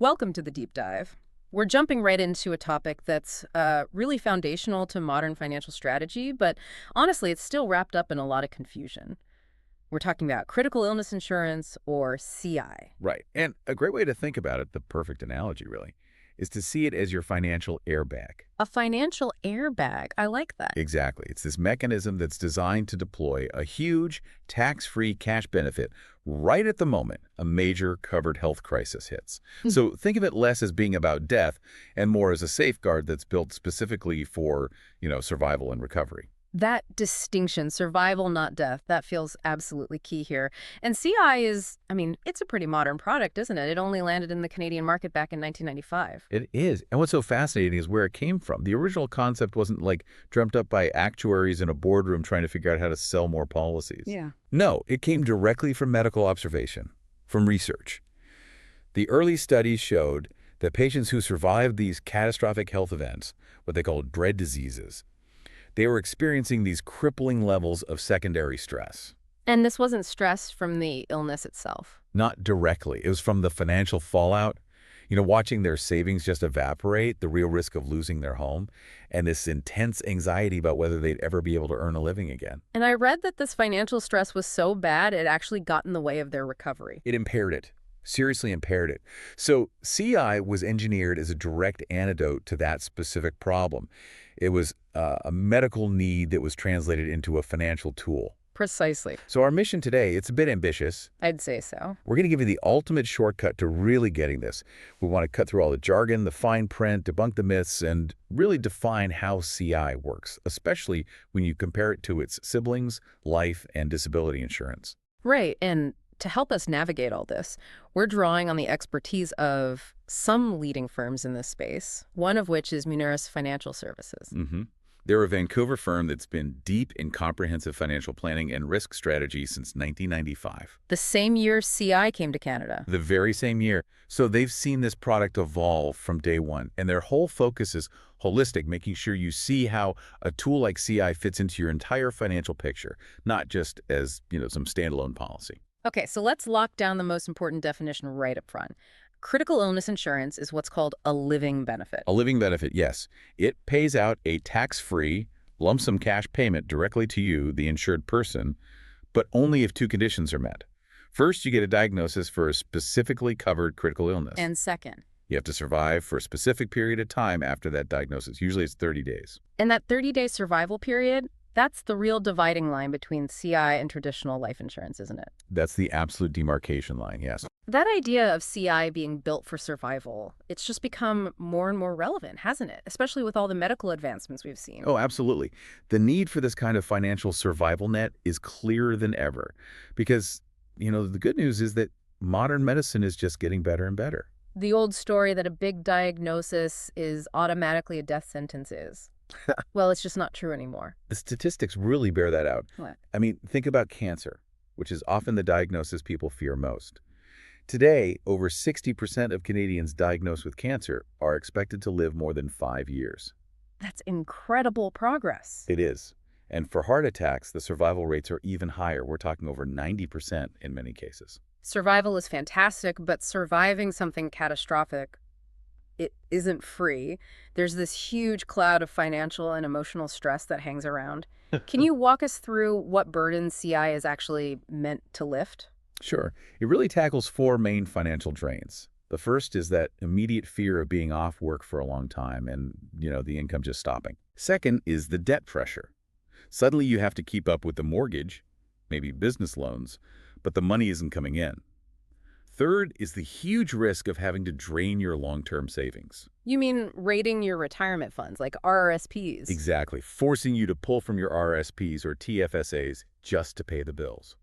Welcome to the deep dive. We're jumping right into a topic that's really foundational to modern financial strategy, but honestly, it's still wrapped up in a lot of confusion. We're talking about critical illness insurance, or CI. Right. And a great way to think about it, the perfect analogy really, is to see it as your financial airbag. A financial airbag. I like that. Exactly. It's this mechanism that's designed to deploy a huge tax-free cash benefit right at the moment a major covered health crisis hits. So think of it less as being about death and more as a safeguard that's built specifically for, survival and recovery. That distinction, survival, not death, that feels absolutely key here. And CI is, it's a pretty modern product, isn't it? It only landed in the Canadian market back in 1995. It is. And what's so fascinating is where it came from. The original concept wasn't like dreamt up by actuaries in a boardroom trying to figure out how to sell more policies. Yeah. No, it came directly from medical observation, from research. The early studies showed that patients who survived these catastrophic health events, what they call dread diseases, they were experiencing these crippling levels of secondary stress. And this wasn't stress from the illness itself. Not directly. It was from the financial fallout, watching their savings just evaporate, the real risk of losing their home, and this intense anxiety about whether they'd ever be able to earn a living again. And I read that this financial stress was so bad it actually got in the way of their recovery. It impaired it. Seriously impaired it. So CI was engineered as a direct antidote to that specific problem. It was a medical need that was translated into a financial tool. Precisely. So our mission today, it's a bit ambitious. I'd say so. We're going to give you the ultimate shortcut to really getting this. We want to cut through all the jargon, the fine print, debunk the myths, and really define how CI works, especially when you compare it to its siblings, life, and disability insurance. Right, and to help us navigate all this, we're drawing on the expertise of some leading firms in this space, one of which is Muneris Financial Services. They're a Vancouver firm that's been deep in comprehensive financial planning and risk strategy since 1995. The same year CI came to Canada. The very same year. So they've seen this product evolve from day one, and their whole focus is holistic, making sure you see how a tool like CI fits into your entire financial picture, not just as, some standalone policy. Okay, so let's lock down the most important definition right up front. Critical illness insurance is what's called a living benefit. A living benefit, yes. It pays out a tax-free lump sum cash payment directly to you, the insured person, but only if two conditions are met. First, you get a diagnosis for a specifically covered critical illness. And second, you have to survive for a specific period of time after that diagnosis. Usually it's 30 days. And that 30-day survival period, that's the real dividing line between CI and traditional life insurance, isn't it? That's the absolute demarcation line, yes. That idea of CI being built for survival, it's just become more and more relevant, hasn't it? Especially with all the medical advancements we've seen. Oh, absolutely. The need for this kind of financial survival net is clearer than ever because, the good news is that modern medicine is just getting better and better. The old story that a big diagnosis is automatically a death sentence is. Well, it's just not true anymore. The statistics really bear that out. What? Think about cancer, which is often the diagnosis people fear most. Today, over 60% of Canadians diagnosed with cancer are expected to live more than 5 years. That's incredible progress. It is. And for heart attacks, the survival rates are even higher. We're talking over 90% in many cases. Survival is fantastic, but surviving something catastrophic, it isn't free. There's this huge cloud of financial and emotional stress that hangs around. Can you walk us through what burden CI is actually meant to lift? Sure. It really tackles 4 main financial drains. The first is that immediate fear of being off work for a long time and, the income just stopping. Second is the debt pressure. Suddenly you have to keep up with the mortgage, maybe business loans, but the money isn't coming in. Third is the huge risk of having to drain your long-term savings. You mean raiding your retirement funds, like RRSPs? Exactly. Forcing you to pull from your RRSPs or TFSAs just to pay the bills.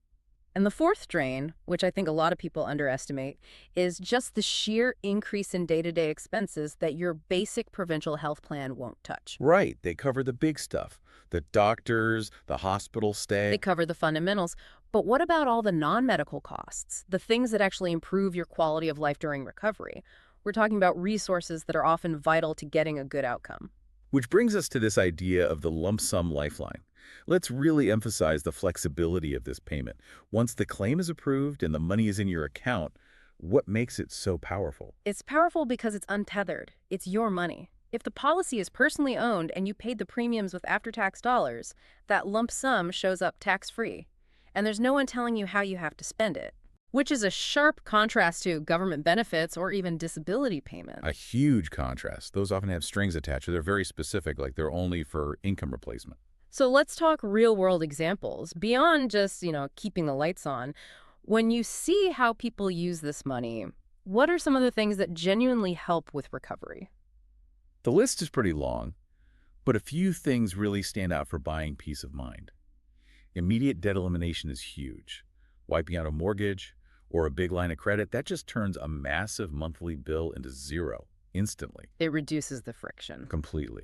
And the fourth drain, which I think a lot of people underestimate, is just the sheer increase in day-to-day expenses that your basic provincial health plan won't touch. Right. They cover the big stuff. The doctors, the hospital stay. They cover the fundamentals. But what about all the non-medical costs, the things that actually improve your quality of life during recovery? We're talking about resources that are often vital to getting a good outcome. Which brings us to this idea of the lump sum lifeline. Let's really emphasize the flexibility of this payment. Once the claim is approved and the money is in your account, What makes it so powerful? It's powerful because it's untethered. It's your money. If the policy is personally owned and you paid the premiums with after-tax dollars, that lump sum shows up tax-free. And there's no one telling you how you have to spend it, which is a sharp contrast to government benefits or even disability payments. A huge contrast. Those often have strings attached, or they're very specific, like they're only for income replacement. So let's talk real-world examples. Beyond just, keeping the lights on, when you see how people use this money, what are some of the things that genuinely help with recovery? The list is pretty long, but a few things really stand out for buying peace of mind. Immediate debt elimination is huge. Wiping out a mortgage or a big line of credit, that just turns a massive monthly bill into zero instantly, It reduces the friction. completely.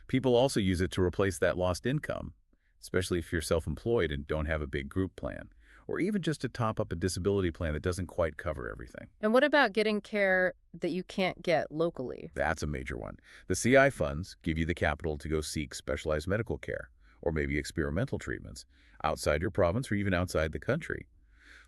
People also use it to replace that lost income, especially if you're self-employed and don't have a big group plan, or even just to top up a disability plan that doesn't quite cover everything. And what about getting care that you can't get locally? That's a major one. The CI funds give you the capital to go seek specialized medical care, or maybe experimental treatments, outside your province or even outside the country.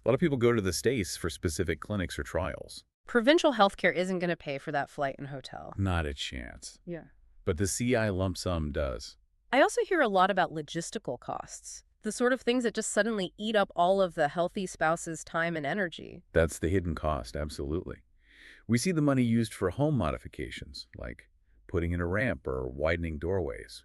A lot of people go to the States for specific clinics or trials. Provincial healthcare isn't going to pay for that flight and hotel. Not a chance. Yeah. But the CI lump sum does. I also hear a lot about logistical costs, the sort of things that just suddenly eat up all of the healthy spouse's time and energy. That's the hidden cost, absolutely. We see the money used for home modifications, like putting in a ramp or widening doorways,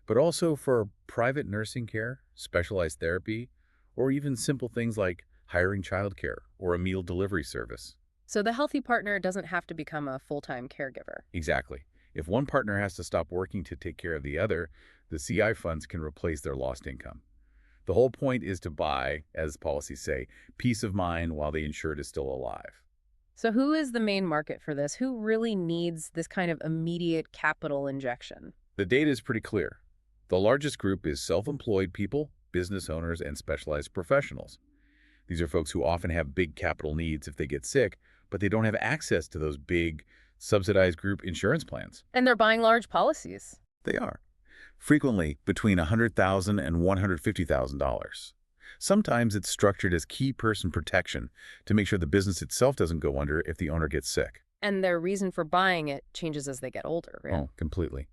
but also for private nursing care, specialized therapy, or even simple things like hiring childcare or a meal delivery service. So the healthy partner doesn't have to become a full-time caregiver. Exactly. If one partner has to stop working to take care of the other, the CI funds can replace their lost income. The whole point is to buy, as policies say, peace of mind while the insured is still alive. So who is the main market for this? Who really needs this kind of immediate capital injection? The data is pretty clear. The largest group is self-employed people, business owners, and specialized professionals. These are folks who often have big capital needs if they get sick, but they don't have access to those big, subsidized group insurance plans. And they're buying large policies. They are. Frequently between $100,000 and $150,000. Sometimes it's structured as key person protection to make sure the business itself doesn't go under if the owner gets sick. And their reason for buying it changes as they get older, right? Oh, completely.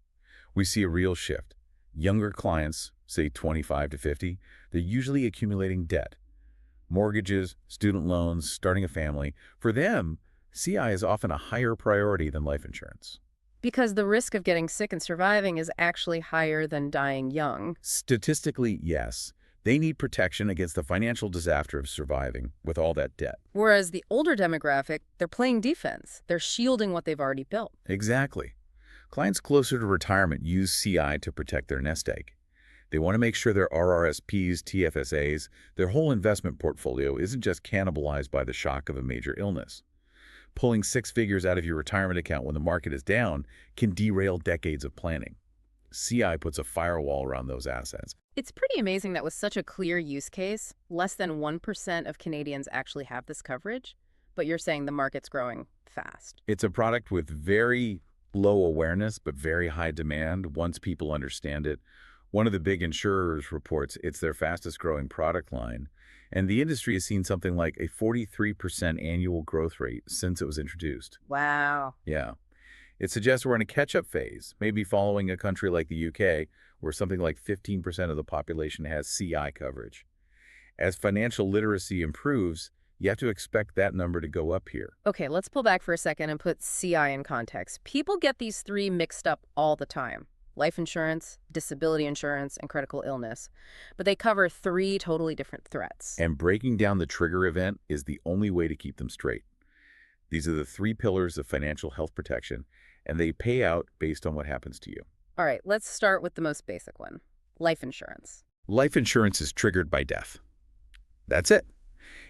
We see a real shift. Younger clients, say 25 to 50, they're usually accumulating debt. Mortgages, student loans, starting a family. For them, CI is often a higher priority than life insurance. Because the risk of getting sick and surviving is actually higher than dying young. Statistically, yes. They need protection against the financial disaster of surviving with all that debt. Whereas the older demographic, they're playing defense. They're shielding what they've already built. Exactly. Clients closer to retirement use CI to protect their nest egg. They want to make sure their RRSPs, TFSAs, their whole investment portfolio isn't just cannibalized by the shock of a major illness. Pulling 6 figures out of your retirement account when the market is down can derail decades of planning. CI puts a firewall around those assets. It's pretty amazing that with such a clear use case, less than 1% of Canadians actually have this coverage, but you're saying the market's growing fast. It's a product with very low awareness but very high demand once people understand it. One of the big insurers reports it's their fastest growing product line, and the industry has seen something like a 43% annual growth rate since it was introduced. Wow. Yeah. It suggests we're in a catch-up phase, maybe following a country like the UK, where something like 15% of the population has CI coverage. As financial literacy improves, you have to expect that number to go up here. Okay, let's pull back for a second and put CI in context. People get these three mixed up all the time. Life insurance, disability insurance, and critical illness. But they cover 3 totally different threats. And breaking down the trigger event is the only way to keep them straight. These are the 3 pillars of financial health protection, and they pay out based on what happens to you. All right, let's start with the most basic one, life insurance. Life insurance is triggered by death. That's it.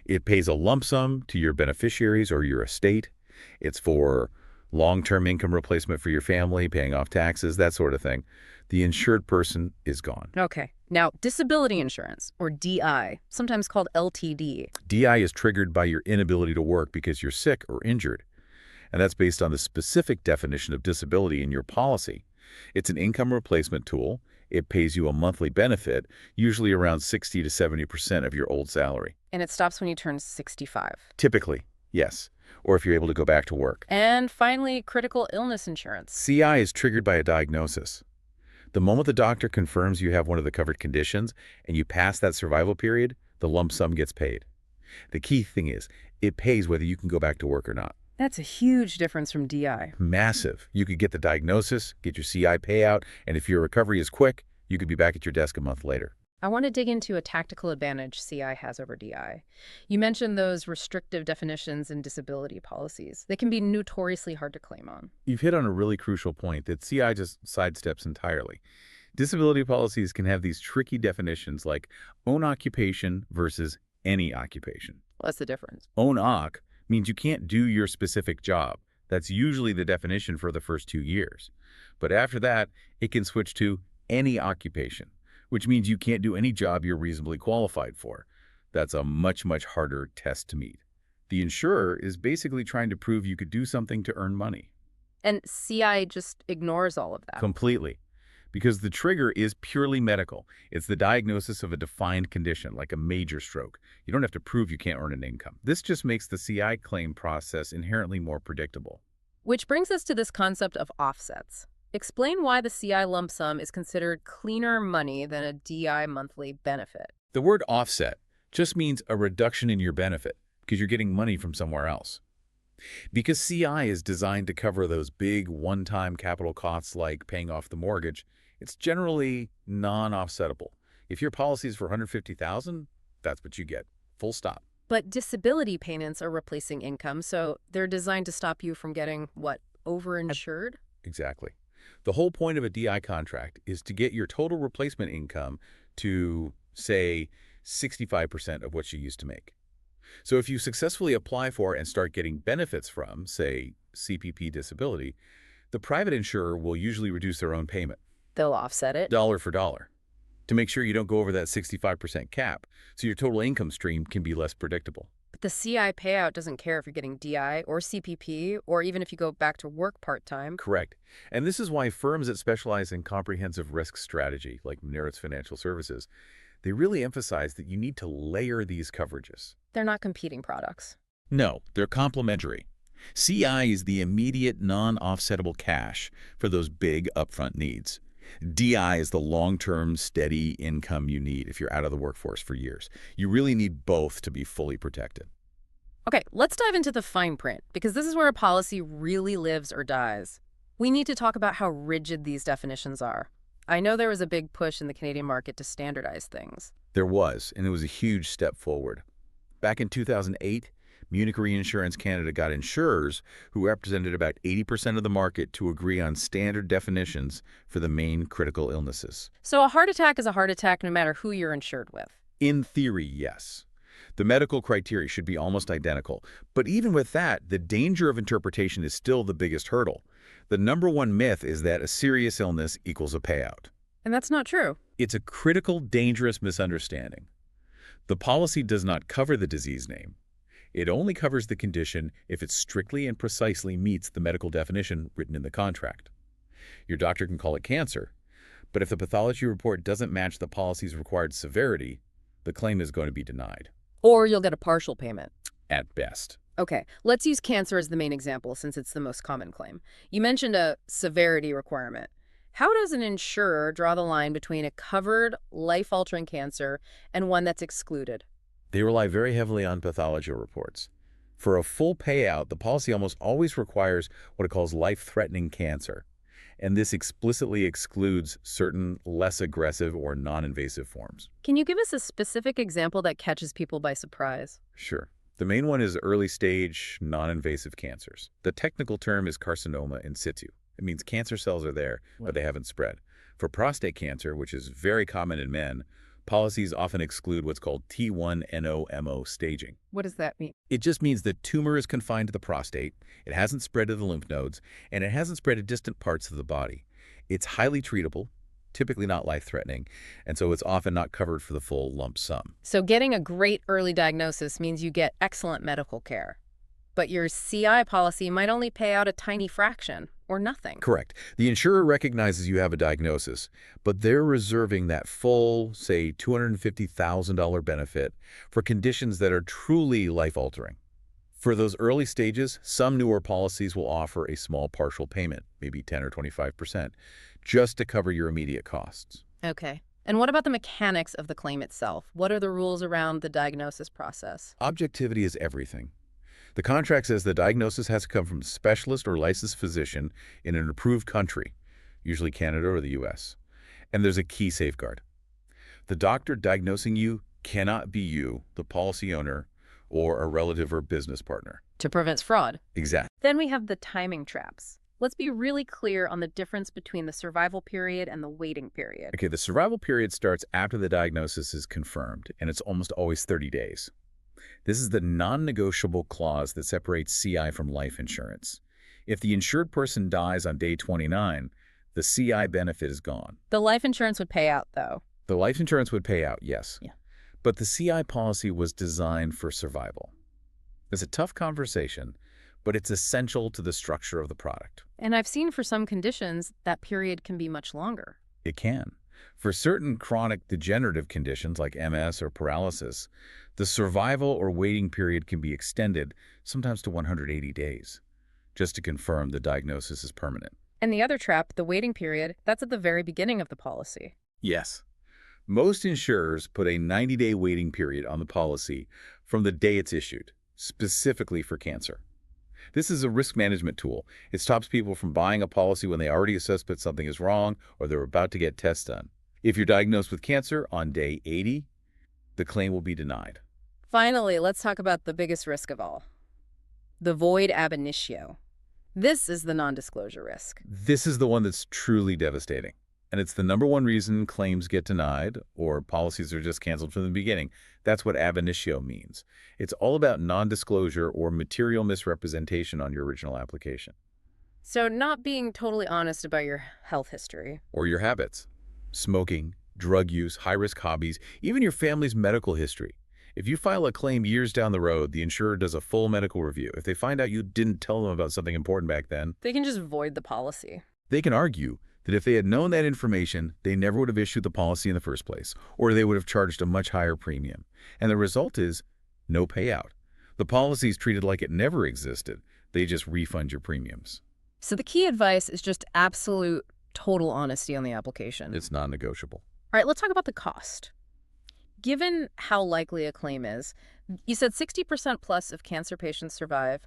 It pays a lump sum to your beneficiaries or your estate. It's for long-term income replacement for your family, paying off taxes, that sort of thing. The insured person is gone. Okay. Now, disability insurance, or DI, sometimes called LTD. DI is triggered by your inability to work because you're sick or injured. And that's based on the specific definition of disability in your policy. It's an income replacement tool. It pays you a monthly benefit, usually around 60 to 70% of your old salary. And it stops when you turn 65. Typically, yes. or if you're able to go back to work. And finally, critical illness insurance. CI is triggered by a diagnosis. The moment the doctor confirms you have one of the covered conditions and you pass that survival period, the lump sum gets paid. The key thing is, it pays whether you can go back to work or not. That's a huge difference from DI. Massive. You could get the diagnosis, get your CI payout, and if your recovery is quick, you could be back at your desk a month later. I want to dig into a tactical advantage CI has over DI. You mentioned those restrictive definitions in disability policies. They can be notoriously hard to claim on. You've hit on a really crucial point that CI just sidesteps entirely. Disability policies can have these tricky definitions like own occupation versus any occupation. What's the difference? Own occ means you can't do your specific job. That's usually the definition for the first 2 years. But after that, it can switch to any occupation, which means you can't do any job you're reasonably qualified for. That's a much, much harder test to meet. The insurer is basically trying to prove you could do something to earn money. And CI just ignores all of that. Completely. Because the trigger is purely medical. It's the diagnosis of a defined condition, like a major stroke. You don't have to prove you can't earn an income. This just makes the CI claim process inherently more predictable. Which brings us to this concept of offsets. Explain why the CI lump sum is considered cleaner money than a DI monthly benefit. The word offset just means a reduction in your benefit because you're getting money from somewhere else. Because CI is designed to cover those big one-time capital costs like paying off the mortgage, it's generally non-offsettable. If your policy is for $150,000, that's what you get. Full stop. But disability payments are replacing income, so they're designed to stop you from getting, what, overinsured? Exactly. The whole point of a DI contract is to get your total replacement income to, say, 65% of what you used to make. So if you successfully apply for and start getting benefits from, say, CPP disability, the private insurer will usually reduce their own payment. They'll offset it? Dollar for dollar, to make sure you don't go over that 65% cap, so your total income stream can be less predictable. But the CI payout doesn't care if you're getting DI or CPP, or even if you go back to work part-time. Correct. And this is why firms that specialize in comprehensive risk strategy, like Muneris Financial Services, they really emphasize that you need to layer these coverages. They're not competing products. No, they're complementary. CI is the immediate non-offsettable cash for those big upfront needs. DI is the long-term, steady income you need if you're out of the workforce for years. You really need both to be fully protected. Okay, let's dive into the fine print, because this is where a policy really lives or dies. We need to talk about how rigid these definitions are. I know there was a big push in the Canadian market to standardize things. There was, and it was a huge step forward. Back in 2008, Munich Reinsurance Canada got insurers who represented about 80% of the market to agree on standard definitions for the main critical illnesses. So a heart attack is a heart attack no matter who you're insured with. In theory, yes. The medical criteria should be almost identical. But even with that, the danger of interpretation is still the biggest hurdle. The number one myth is that a serious illness equals a payout. And that's not true. It's a critical, dangerous misunderstanding. The policy does not cover the disease name. It only covers the condition if it strictly and precisely meets the medical definition written in the contract. Your doctor can call it cancer, but if the pathology report doesn't match the policy's required severity, the claim is going to be denied. Or you'll get a partial payment. At best. Okay, let's use cancer as the main example since it's the most common claim. You mentioned a severity requirement. How does an insurer draw the line between a covered, life-altering cancer and one that's excluded? They rely very heavily on pathology reports. For a full payout, the policy almost always requires what it calls life-threatening cancer, and this explicitly excludes certain less aggressive or non-invasive forms. Can you give us a specific example that catches people by surprise? Sure. The main one is early-stage non-invasive cancers. The technical term is carcinoma in situ. It means cancer cells are there, but they haven't spread. For prostate cancer, which is very common in men, policies often exclude what's called T1NO-MO staging. What does that mean? It just means the tumor is confined to the prostate, it hasn't spread to the lymph nodes, and it hasn't spread to distant parts of the body. It's highly treatable, typically not life-threatening, and so it's often not covered for the full lump sum. So getting a great early diagnosis means you get excellent medical care. But your CI policy might only pay out a tiny fraction, or nothing. Correct. The insurer recognizes you have a diagnosis, but they're reserving that full, say, $250,000 benefit for conditions that are truly life-altering. For those early stages, some newer policies will offer a small partial payment, maybe 10 or 25%, just to cover your immediate costs. Okay. And what about the mechanics of the claim itself? What are the rules around the diagnosis process? Objectivity is everything. The contract says the diagnosis has to come from a specialist or licensed physician in an approved country, usually Canada or the US. And there's a key safeguard. The doctor diagnosing you cannot be you, the policy owner, or a relative or business partner. To prevent fraud. Exactly. Then we have the timing traps. Let's be really clear on the difference between the survival period and the waiting period. Okay, the survival period starts after the diagnosis is confirmed, and it's almost always 30 days. This is the non-negotiable clause that separates CI from life insurance. If the insured person dies on day 29, the CI benefit is gone. The life insurance would pay out, though. The life insurance would pay out, yes. Yeah. But the CI policy was designed for survival. It's a tough conversation, but it's essential to the structure of the product. And I've seen for some conditions that period can be much longer. It can. For certain chronic degenerative conditions like MS or paralysis, the survival or waiting period can be extended, sometimes to 180 days, just to confirm the diagnosis is permanent. And the other trap, the waiting period, that's at the very beginning of the policy. Yes. Most insurers put a 90-day waiting period on the policy from the day it's issued, specifically for cancer. This is a risk management tool. It stops people from buying a policy when they already suspect something is wrong or they're about to get tests done. If you're diagnosed with cancer on day 80, the claim will be denied. Finally, let's talk about the biggest risk of all, the void ab initio. This is the non-disclosure risk. This is the one that's truly devastating. And it's the number one reason claims get denied or policies are just canceled from the beginning. That's what ab initio means. It's all about non-disclosure or material misrepresentation on your original application. So not being totally honest about your health history. Or your habits. Smoking, drug use, high-risk hobbies, even your family's medical history. If you file a claim years down the road, the insurer does a full medical review. If they find out you didn't tell them about something important back then, They can just void the policy. they can argue that if they had known that information, they never would have issued the policy in the first place, or they would have charged a much higher premium. And the result is no payout. The policy is treated like it never existed. They just refund your premiums. So the key advice is just absolute, total honesty on the application. It's non-negotiable. All right, let's talk about the cost. Given how likely a claim is, you said 60% plus of cancer patients survive.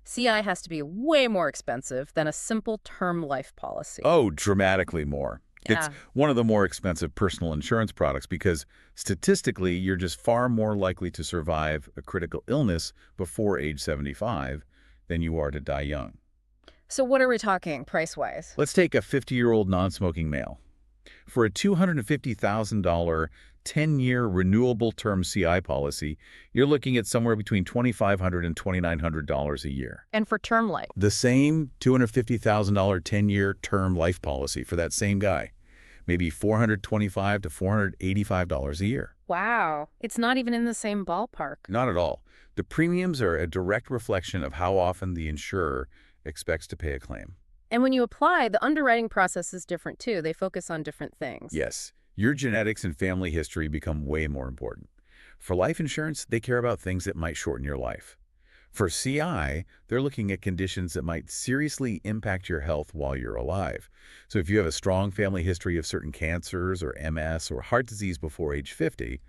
CI has to be way more expensive than a simple term life policy. Oh, dramatically more. Yeah. It's one of the more expensive personal insurance products because statistically, you're just far more likely to survive a critical illness before age 75 than you are to die young. So what are we talking price-wise? Let's take a 50-year-old non-smoking male. For a $250,000 10-year renewable term CI policy, you're looking at somewhere between $2,500 and $2,900 a year. And for term life? The same $250,000 10-year term life policy for that same guy, maybe $425 to $485 a year. Wow. It's not even in the same ballpark. Not at all. The premiums are a direct reflection of how often the insurer expects to pay a claim. And when you apply, the underwriting process is different too. They focus on different things. Yes. Your genetics and family history become way more important. For life insurance, they care about things that might shorten your life. For CI, they're looking at conditions that might seriously impact your health while you're alive. So if you have a strong family history of certain cancers or MS or heart disease before age 50,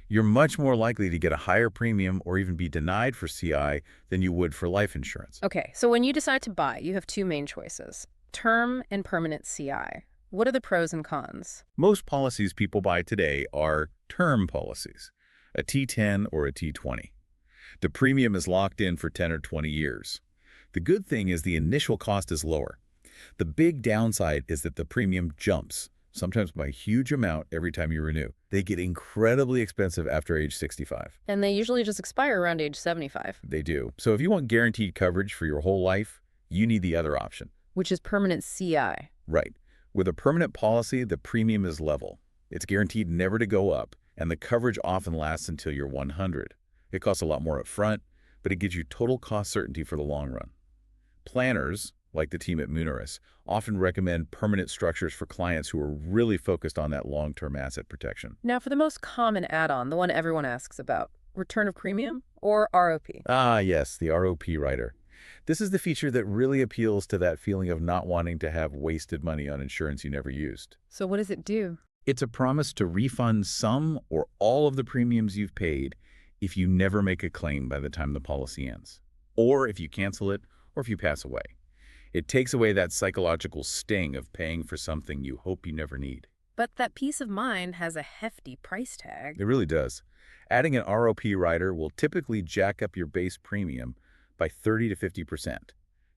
you're much more likely to get a higher premium or even be denied for CI than you would for life insurance. Okay, so when you decide to buy, you have two main choices, term and permanent CI. What are the pros and cons? Most policies people buy today are term policies, a T10 or a T20. The premium is locked in for 10 or 20 years. The good thing is the initial cost is lower. The big downside is that the premium jumps, sometimes by a huge amount every time you renew. They get incredibly expensive after age 65. And they usually just expire around age 75. They do. So if you want guaranteed coverage for your whole life, you need the other option. Which is permanent CI. Right. With a permanent policy, the premium is level. It's guaranteed never to go up, and the coverage often lasts until you're 100. It costs a lot more up front, but it gives you total cost certainty for the long run. Planners, like the team at Muneris, often recommend permanent structures for clients who are really focused on that long-term asset protection. Now, for the most common add-on, the one everyone asks about, Return of premium or ROP? Ah, yes, the ROP rider. This is the feature that really appeals to that feeling of not wanting to have wasted money on insurance you never used. So what does it do? It's a promise to refund some or all of the premiums you've paid if you never make a claim by the time the policy ends, or if you cancel it, or if you pass away. It takes away that psychological sting of paying for something you hope you never need. But that peace of mind has a hefty price tag. It really does. Adding an ROP rider will typically jack up your base premium by 30 to 50%.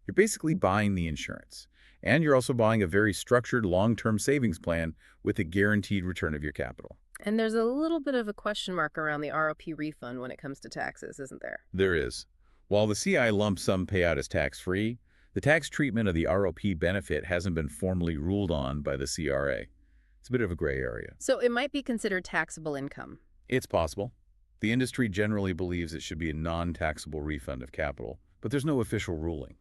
You're basically buying the insurance. And you're also buying a very structured long-term savings plan with a guaranteed return of your capital. And there's a little bit of a question mark around the ROP refund when it comes to taxes, isn't there? There is. While the CI lump sum payout is tax-free, the tax treatment of the ROP benefit hasn't been formally ruled on by the CRA. It's a bit of a gray area. So it might be considered taxable income. It's possible. The industry generally believes it should be a non-taxable refund of capital, but there's no official ruling.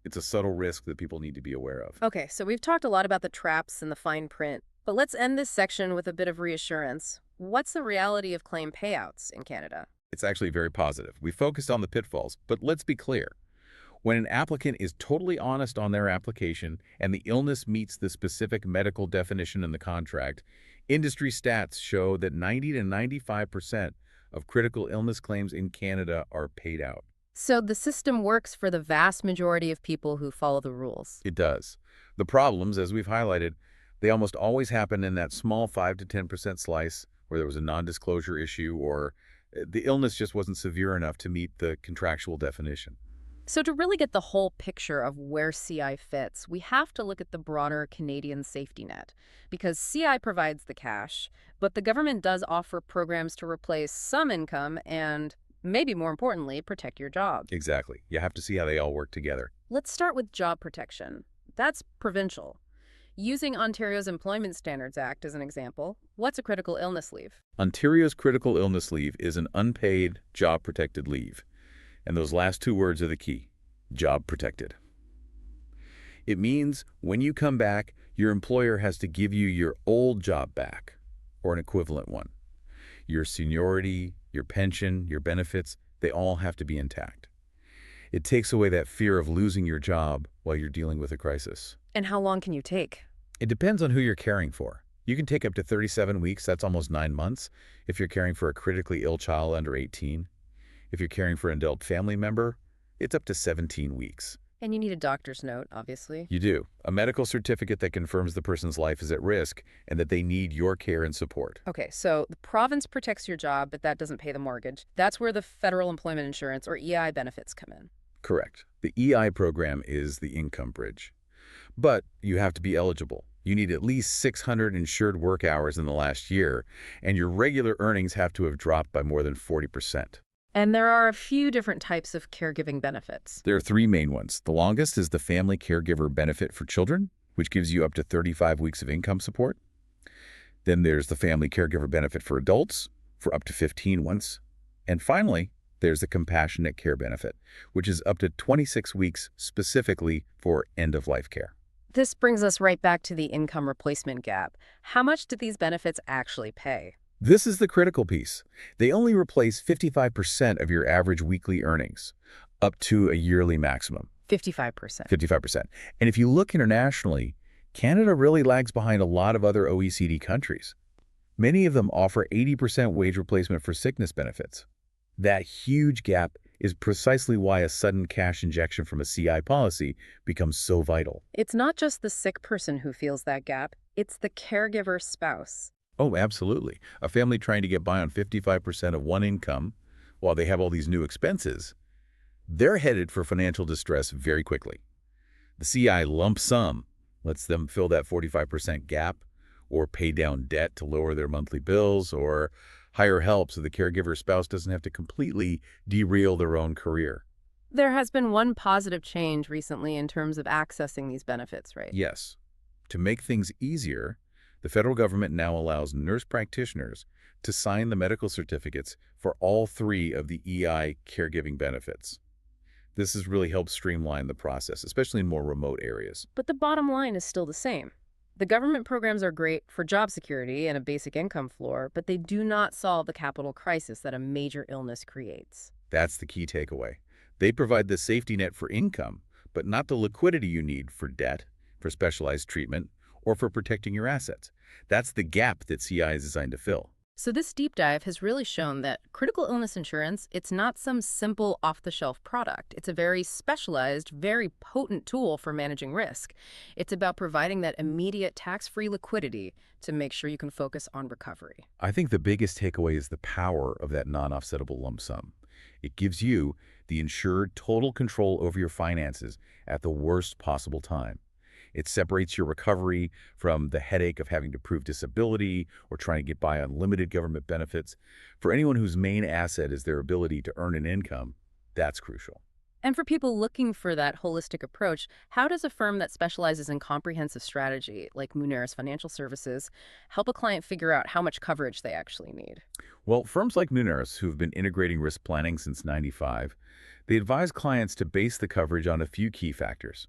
It's a subtle risk that people need to be aware of. Okay, so we've talked a lot about the traps and the fine print, but let's end this section with a bit of reassurance. What's the reality of claim payouts in Canada? It's actually very positive. We focused on the pitfalls, but let's be clear. When an applicant is totally honest on their application and the illness meets the specific medical definition in the contract, industry stats show that 90 to 95% of critical illness claims in Canada are paid out. So the system works for the vast majority of people who follow the rules. It does. The problems, as we've highlighted, they almost always happen in that small 5 to 10% slice where there was a non-disclosure issue or the illness just wasn't severe enough to meet the contractual definition. So to really get the whole picture of where CI fits, we have to look at the broader Canadian safety net. Because CI provides the cash, but the government does offer programs to replace some income and, maybe more importantly, protect your job. Exactly. You have to see how they all work together. Let's start with job protection. That's provincial. Using Ontario's Employment Standards Act as an example, what's a critical illness leave? Ontario's critical illness leave is an unpaid, job-protected leave. And those last two words are the key: job protected. It means when you come back, your employer has to give you your old job back, or an equivalent one. Your seniority, your pension, your benefits, they all have to be intact. It takes away that fear of losing your job while you're dealing with a crisis. And how long can you take? It depends on who you're caring for. You can take up to 37 weeks, that's almost 9 months, if you're caring for a critically ill child under 18. If you're caring for an adult family member, it's up to 17 weeks. And you need a doctor's note, obviously. You do. A medical certificate that confirms the person's life is at risk and that they need your care and support. Okay, so the province protects your job, but that doesn't pay the mortgage. That's where the federal employment insurance, or EI, benefits come in. Correct. The EI program is the income bridge. But you have to be eligible. You need at least 600 insured work hours in the last year, and your regular earnings have to have dropped by more than 40%. And there are a few different types of caregiving benefits. There are 3 main ones. The longest is the Family Caregiver Benefit for Children, which gives you up to 35 weeks of income support. Then there's the Family Caregiver Benefit for Adults for up to 15 months. And finally, there's the Compassionate Care Benefit, which is up to 26 weeks specifically for end-of-life care. This brings us right back to the income replacement gap. How much do these benefits actually pay? This is the critical piece. They only replace 55% of your average weekly earnings, up to a yearly maximum. 55%. 55%. And if you look internationally, Canada really lags behind a lot of other OECD countries. Many of them offer 80% wage replacement for sickness benefits. That huge gap is precisely why a sudden cash injection from a CI policy becomes so vital. It's not just the sick person who feels that gap, it's the caregiver's spouse. Oh, absolutely. A family trying to get by on 55% of one income while they have all these new expenses, they're headed for financial distress very quickly. The CI lump sum lets them fill that 45% gap or pay down debt to lower their monthly bills or hire help so the caregiver spouse doesn't have to completely derail their own career. There has been one positive change recently in terms of accessing these benefits, right? Yes. To make things easier, the federal government now allows nurse practitioners to sign the medical certificates for all 3 of the EI caregiving benefits. This has really helped streamline the process, especially in more remote areas. But the bottom line is still the same. The government programs are great for job security and a basic income floor, but they do not solve the capital crisis that a major illness creates. That's the key takeaway. They provide the safety net for income, but not the liquidity you need for debt, for specialized treatment, or for protecting your assets. That's the gap that CI is designed to fill. So this deep dive has really shown that critical illness insurance, it's not some simple off-the-shelf product. It's a very specialized, very potent tool for managing risk. It's about providing that immediate tax-free liquidity to make sure you can focus on recovery. I think the biggest takeaway is the power of that non-offsettable lump sum. It gives you, the insured, total control over your finances at the worst possible time. It separates your recovery from the headache of having to prove disability or trying to get by on limited government benefits. For anyone whose main asset is their ability to earn an income, that's crucial. And for people looking for that holistic approach, how does a firm that specializes in comprehensive strategy, like Muneris Financial Services, help a client figure out how much coverage they actually need? Well, firms like Muneris, who've been integrating risk planning since '95, they advise clients to base the coverage on a few key factors.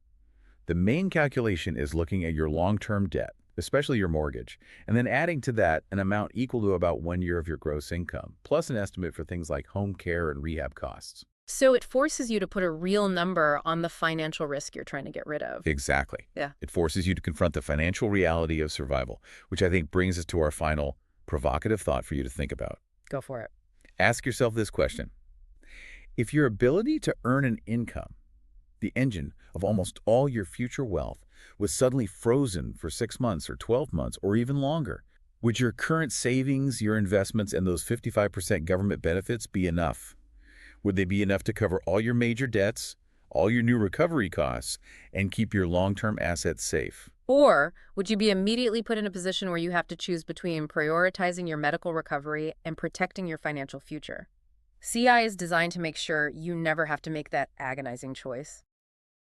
The main calculation is looking at your long-term debt, especially your mortgage, and then adding to that an amount equal to about 1 year of your gross income, plus an estimate for things like home care and rehab costs. So it forces you to put a real number on the financial risk you're trying to get rid of. Exactly. Yeah, It forces you to confront the financial reality of survival, which I think brings us to our final provocative thought for you to think about. go for it. Ask yourself this question. If your ability to earn an income, the engine of almost all your future wealth, was suddenly frozen for 6 months or 12 months or even longer, would your current savings, your investments, and those 55% government benefits be enough? Would they be enough to cover all your major debts, all your new recovery costs, and keep your long-term assets safe? Or would you be immediately put in a position where you have to choose between prioritizing your medical recovery and protecting your financial future? CI is designed to make sure you never have to make that agonizing choice.